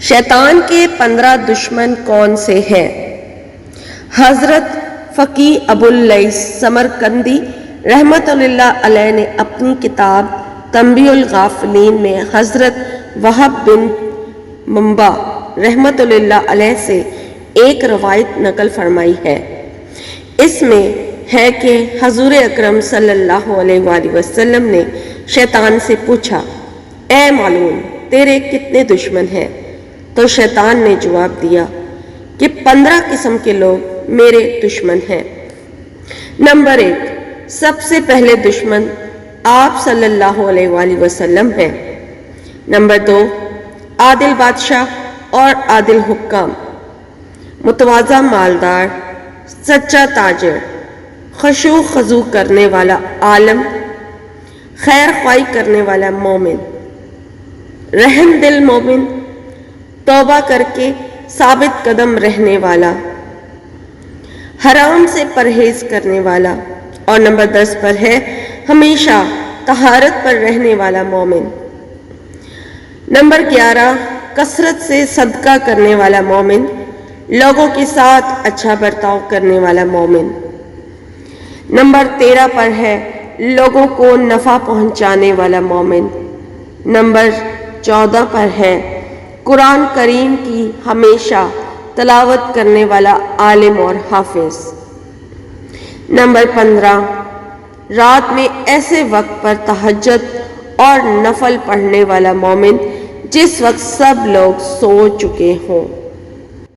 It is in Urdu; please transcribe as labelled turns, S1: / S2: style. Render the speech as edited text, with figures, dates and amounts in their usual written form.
S1: شیطان کے 15 دشمن کون سے ہیں؟ حضرت فقی ابو اللیث سمرقندی رحمۃ اللہ علیہ نے اپنی کتاب تنبیہ الغافلین میں حضرت وہب بن منبع رحمۃ اللہ علیہ سے ایک روایت نقل فرمائی ہے۔ اس میں ہے کہ حضور اکرم صلی اللہ علیہ وآلہ وسلم نے شیطان سے پوچھا، اے معلوم تیرے کتنے دشمن ہیں؟ تو شیطان نے جواب دیا کہ 15 قسم کے لوگ میرے دشمن ہیں۔ نمبر 1، سب سے پہلے دشمن آپ صلی اللہ علیہ وآلہ وسلم ہیں۔ نمبر 2، عادل بادشاہ اور عادل حکام، متواضع مالدار، سچا تاجر، خشوع خضوع کرنے والا عالم، خیر خواہی کرنے والا مومن، رحم دل مومن، توبہ کر کے ثابت قدم رہنے والا، حرام سے پرہیز کرنے والا، اور نمبر 10 پر ہے ہمیشہ طہارت پر رہنے والا مومن۔ نمبر 11، کثرت سے صدقہ کرنے والا مومن، لوگوں کے ساتھ اچھا برتاؤ کرنے والا مومن۔ نمبر 13 پر ہے لوگوں کو نفع پہنچانے والا مومن۔ نمبر 14 پر ہے قرآن کریم کی ہمیشہ تلاوت کرنے والا عالم اور حافظ۔ نمبر 15، رات میں ایسے وقت پر تہجد اور نفل پڑھنے والا مومن جس وقت سب لوگ سو چکے ہوں۔